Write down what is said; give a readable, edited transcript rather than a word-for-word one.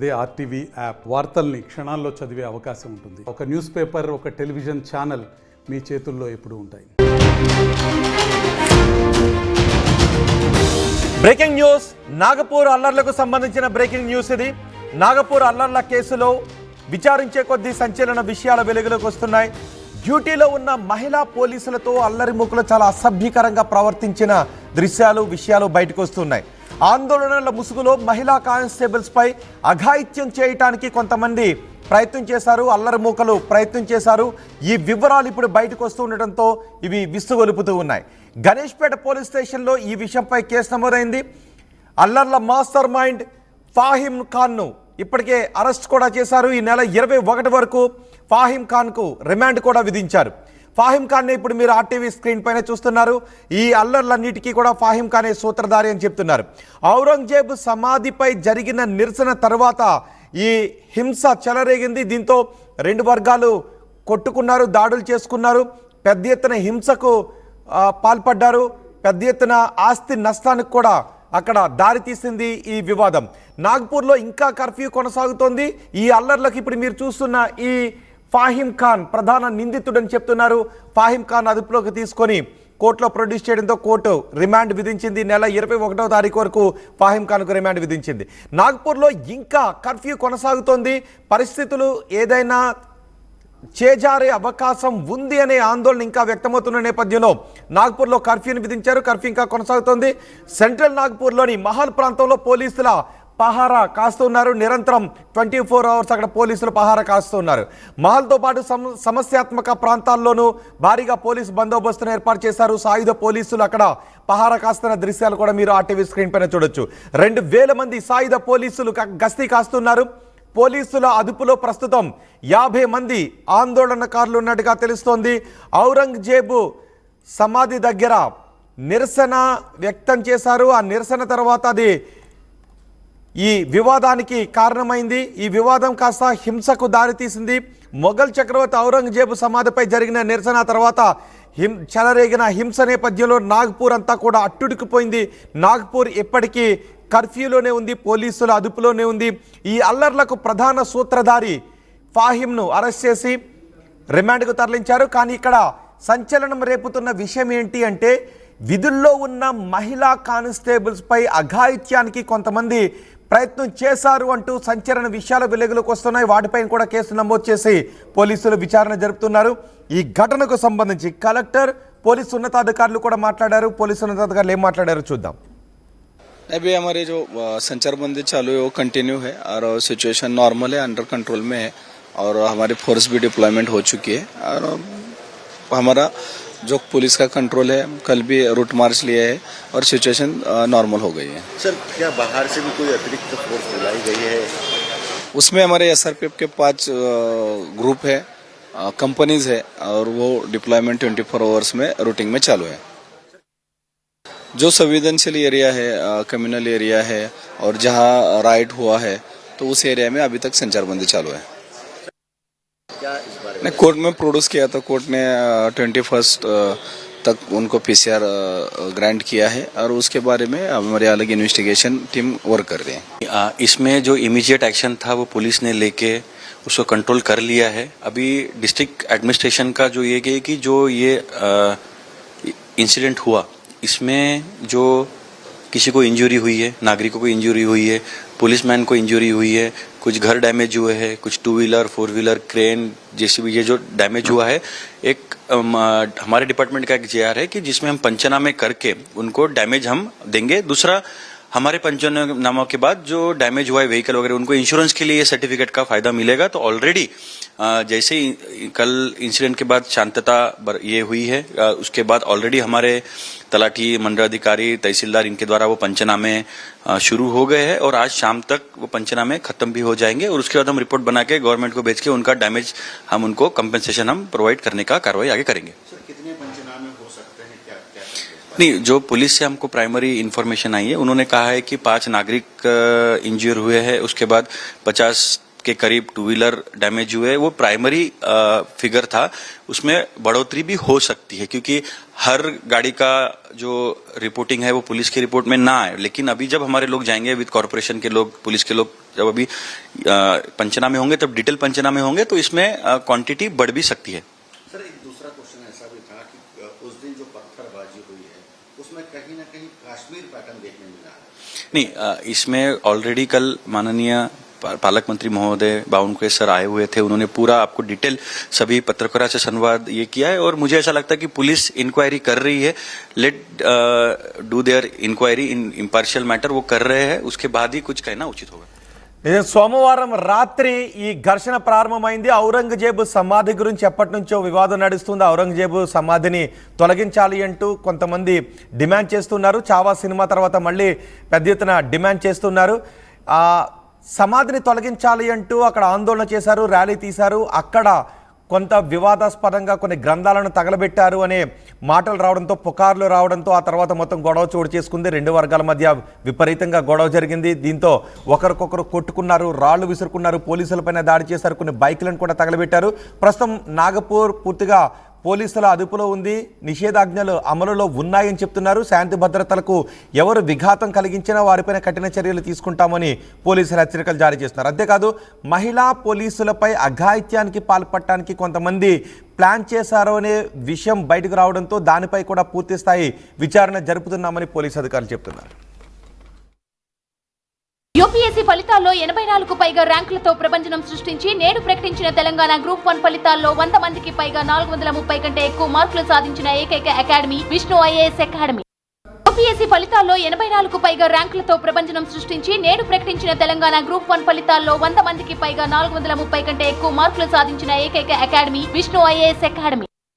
అదే RTV app వార్తల్ని క్షణాల్లో చదివే అవకాశం ఉంటుంది. ఒక న్యూస్ పేపర్, ఒక టెలివిజన్ ఛానల్ మీ చేతుల్లో ఎప్పుడూ ఉంటాయి. Breaking news. నాగపూర్ అల్లర్లకు సంబంధించిన బ్రేకింగ్ న్యూస్ ఇది. నాగపూర్ అల్లర్ల కేసులో విచారించే కొద్దీ సంచలన విషయాల వెలుగులోకి వస్తున్నాయి. డ్యూటీలో ఉన్న మహిళా పోలీసులతో అల్లరి మూకలు చాలా అసభ్యకరంగా ప్రవర్తించిన విషయాలు బయటకు వస్తున్నాయి. ఆందోళనల ముసుగులో మహిళా కానిస్టేబుల్స్ పై అఘాయిత్యం చేయటానికి కొంతమంది ప్రయత్నం చేశారు, అల్లరి మూకలు ప్రయత్నం చేశారు. ఈ వివరాలు ఇప్పుడు బయటకు వస్తుండటంతో ఇవి విస్తుగొలుపుతూ ఉన్నాయి. గణేష్పేట పోలీస్ స్టేషన్లో ఈ విషయంపై కేసు నమోదైంది. అల్లర్ల మాస్టర్ మైండ్ ఫాహిమ్ ఖాన్ను ఇప్పటికే అరెస్ట్ కూడా చేశారు. ఈ నెల 21 వరకు ఫాహిమ్ ఖాన్కు రిమాండ్ కూడా విధించారు. ఫాహిమ్ ఖాన్ ఇప్పుడు మీరు ఆర్టీవీ స్క్రీన్ పైన చూస్తున్నారు. ఈ అల్లర్లన్నిటికీ కూడా ఫాహిమ్ ఖానే సూత్రధారి అని చెప్తున్నారు. ఔరంగజేబు సమాధిపై జరిగిన నిరసన తర్వాత ఈ హింస చెలరేగింది. దీంతో రెండు వర్గాలు కొట్టుకున్నారు, దాడులు చేసుకున్నారు, పెద్ద ఎత్తున హింసకు పాల్పడ్డారు. పెద్ద ఎత్తున ఆస్తి నష్టానికి కూడా అక్కడ దారితీసింది ఈ వివాదం. నాగ్పూర్లో ఇంకా కర్ఫ్యూ కొనసాగుతోంది. ఈ అల్లర్లకు ఇప్పుడు మీరు చూస్తున్న ఈ ఫాహిమ్ ఖాన్ ప్రధాన నిందితుడని చెప్తున్నారు. ఫాహిమ్ ఖాన్ అదుపులోకి తీసుకొని కోర్టులో ప్రొడ్యూస్ చేయడంతో కోర్టు రిమాండ్ విధించింది. నెల 21వ తారీఖు వరకు ఫాహిమ్ ఖాన్కు రిమాండ్ విధించింది. నాగ్పూర్లో ఇంకా కర్ఫ్యూ కొనసాగుతోంది. పరిస్థితులు ఏదైనా చేజారే అవకాశం ఉంది అనే ఆందోళన ఇంకా వ్యక్తమవుతున్న నేపథ్యంలో నాగ్పూర్లో కర్ఫ్యూని విధించారు. కర్ఫ్యూ ఇంకా కొనసాగుతోంది. సెంట్రల్ నాగ్పూర్లోని మహల్ ప్రాంతంలో పోలీసుల పహారా కాస్తున్నారు. నిరంతరం 24 అవర్స్ అక్కడ పోలీసులు పహారా కాస్తున్నారు. మహల్తో పాటు సమస్యాత్మక ప్రాంతాల్లోనూ భారీగా పోలీసు బందోబస్తును ఏర్పాటు చేశారు. సాయుధ పోలీసులు అక్కడ పహారా కాస్తున్న దృశ్యాలు కూడా మీరు ఆర్టీవీ స్క్రీన్ పైన చూడొచ్చు. 2000 మంది సాయుధ పోలీసులు గస్తీ కాస్తున్నారు. పోలీసుల అదుపులో ప్రస్తుతం 50 మంది ఆందోళనకారులు ఉన్నట్టుగా తెలుస్తోంది. ఔరంగజేబు సమాధి దగ్గర నిరసన వ్యక్తం చేశారు. ఆ నిరసన తర్వాత అది ఈ వివాదానికి కారణమైంది. ఈ వివాదం కాస్త హింసకు దారితీసింది. మొఘల్ చక్రవర్తి ఔరంగజేబు సమాధిపై జరిగిన నిరసన తర్వాత చెలరేగిన హింస నేపథ్యంలో నాగ్పూర్ అంతా కూడా అట్టుడికిపోయింది. నాగ్పూర్ ఎప్పటికీ కర్ఫ్యూలోనే ఉంది, పోలీసుల అదుపులోనే ఉంది. ఈ అల్లర్లకు ప్రధాన సూత్రధారి ఫాహిమ్ను అరెస్ట్ చేసి రిమాండ్కు తరలించారు. కానీ ఇక్కడ సంచలనం రేపుతున్న విషయం ఏంటి అంటే, విధుల్లో ఉన్న మహిళా కానిస్టేబుల్స్ పై అఘాయిత్యానికి కొంతమంది ప్రయత్నం చేశారు అంటూ సంచలన విషయాలు వెలుగులోకి వస్తున్నాయి. వాటిపైన కూడా కేసు నమోదు చేసి పోలీసులు విచారణ జరుపుతున్నారు. ఈ ఘటనకు సంబంధించి కలెక్టర్, పోలీసు ఉన్నతాధికారులు కూడా మాట్లాడారు. పోలీసు ఉన్నతాధికారులు ఏం మాట్లాడారో చూద్దాం. अभी हमारे जो संचारबंदी चालू है वो कंटिन्यू है और सिचुएशन नॉर्मल है, अंडर कंट्रोल में है और हमारी फोर्स भी डिप्लॉयमेंट हो चुकी है और हमारा जो पुलिस का कंट्रोल है, कल भी रूट मार्च लिया है और सिचुएशन नॉर्मल हो गई है. सर, क्या बाहर से भी कोई अतिरिक्त फोर्स बुलाई गई है? उसमें हमारे SRPF के 5 ग्रुप है, कंपनीज है और वो डिप्लॉयमेंट 24 आवर्स में रूटिंग में चालू है. जो संवेदनशील एरिया है, कम्युनल एरिया है और जहां राइट हुआ है तो उस एरिया में अभी तक संचारबंदी चालू है. क्या इस बारे में कोर्ट में प्रोड्यूस किया तो कोर्ट ने 21 तक उनको PCR ग्रांट किया है और उसके बारे में हमारी अलग इन्वेस्टिगेशन टीम वर्क कर रही है. इसमें जो इमीडिएट एक्शन था वो पुलिस ने लेके उसको कंट्रोल कर लिया है. अभी डिस्ट्रिक्ट एडमिनिस्ट्रेशन का जो ये कि जो ये इंसिडेंट हुआ इसमें जो किसी को इंजरी हुई है, नागरिकों को इंजरी हुई है, पुलिसमैन को इंजरी हुई है, कुछ घर डैमेज हुए हैं, कुछ 2 व्हीलर 4 व्हीलर क्रेन जैसे भी ये जो डैमेज हुआ है, एक हमारे डिपार्टमेंट का एक JR है कि जिसमें हम पंचनामे करके उनको डैमेज हम देंगे. दूसरा, हमारे पंचनामा के बाद जो डैमेज हुआ है व्हीकल वगैरह उनको इंश्योरेंस के लिए सर्टिफिकेट का फायदा मिलेगा. तो ऑलरेडी जैसे ही कल इंसिडेंट के बाद शांतता ये हुई है, उसके बाद ऑलरेडी हमारे तलाठी, मंडलाधिकारी, तहसीलदार इनके द्वारा वो पंचनामे शुरू हो गए हैं और आज शाम तक वो पंचनामे खत्म भी हो जाएंगे और उसके बाद हम रिपोर्ट बना के गवर्नमेंट को भेज के उनका डैमेज हम उनको कंपेंसेशन हम प्रोवाइड करने का कार्रवाई आगे करेंगे. सर, कितने पंचनामे हो सकते हैं? क्या नहीं, जो पुलिस से हमको प्राइमरी इन्फॉर्मेशन आई है, उन्होंने कहा है कि 5 नागरिक इंज्योर हुए हैं. उसके बाद 50 के करीब 2 व्हीलर डैमेज हुए, वो प्राइमरी फिगर था, उसमें बढ़ोतरी भी हो सकती है क्योंकि हर गाड़ी का जो रिपोर्टिंग है वो पुलिस की रिपोर्ट में ना आए। लेकिन अभी जब हमारे लोग जाएंगे विद कॉर्पोरेशन के लोग, पुलिस के लोग जब अभी पंचनामे होंगे, तब डिटेल पंचनामे होंगे, तो इसमें क्वांटिटी बढ़ भी सकती है। सर एक दूसरा क्वेश्चन ऐसा भी था कि उस दिन जो पत्थरबाजी हुई है उसमें कहीं ना कहीं कश्मीर पैटर्न देखने मिला है। नहीं, इसमें ऑलरेडी कल माननीय पालक मंत्री महोदय बावनकुळे सर आए हुए थे, उन्होंने पूरा आपको डिटेल सभी पत्रकारों से संवाद ये किया है और मुझे ऐसा लगता है कि पुलिस इंक्वायरी कर रही है। Let do their inquiry in impartial matter, वो कर रहे हैं, उसके बाद ही कुछ कहना उचित होगा। ఇది సోమవారం రాత్రి ఈ ఘర్షణ ప్రారంభమైంది। ఔరంగజేబు సమాధి గురించి ఎప్పటి నుంచో వివాదం నడుస్తుంది। ఔరంగజేబు సమాధిని తొలగించాలి అంటూ కొంతమంది డిమాండ్ చేస్తున్నారు। చావా సినిమా తర్వాత మళ్ళీ పెద్ద ఎత్తున డిమాండ్ చేస్తున్నారు। ఆ సమాధిని తొలగించాలి అంటూ అక్కడ ఆందోళన చేశారు, ర్యాలీ తీశారు। అక్కడ కొంత వివాదాస్పదంగా కొన్ని గ్రంథాలను తగలబెట్టారు అనే మాటలు రావడంతో, పుకార్లు రావడంతో ఆ తర్వాత మొత్తం గొడవ చోటు చేసుకుంది। రెండు వర్గాల మధ్య విపరీతంగా గొడవ జరిగింది। దీంతో ఒకరికొకరు కొట్టుకున్నారు, రాళ్లు విసురుకున్నారు, పోలీసులపైన దాడి చేశారు, కొన్ని బైకులను కూడా తగలబెట్టారు। ప్రస్తుతం నాగపూర్ పూర్తిగా పోలీసుల అదుపులో ఉంది, నిషేధాజ్ఞలు అమలులో ఉన్నాయని చెప్తున్నారు। శాంతి భద్రతలకు ఎవరు విఘాతం కలిగించినా వారిపైన కఠిన చర్యలు తీసుకుంటామని పోలీసులు హెచ్చరికలు జారీ చేస్తున్నారు। అంతేకాదు మహిళా పోలీసులపై అఘాయిత్యానికి పాల్పడటానికి కొంతమంది ప్లాన్ చేశారు అనే విషయం బయటకు రావడంతో దానిపై కూడా పూర్తి స్థాయి విచారణ జరుపుతున్నామని పోలీసు అధికారులు చెప్తున్నారు। యూపీఎస్సీ ఫలితాల్లో 84కు పైగా ర్యాంకులతో ప్రభంజనం సృష్టించి నేడు ప్రకటించిన తెలంగాణ గ్రూప్ 1 ఫలితాల్లో 100 మందికి పైగా 430 కంటే ఎక్కువ మార్కులు సాధించిన ఏకైక academy Vishnu IAS academy. UPSC ఫలితాల్లో 84కు పైగా ర్యాంకులతో ప్రభంజనం సృష్టించి నేడు ప్రకటించిన తెలంగాణ గ్రూప్ 1 ఫలితాల్లో 100 మందికి పైగా 430 కంటే ఎక్కువ మార్కులు సాధించిన ఏకైక అకాడమీ విష్ణు ఐఏఎస్ అకాడమీ।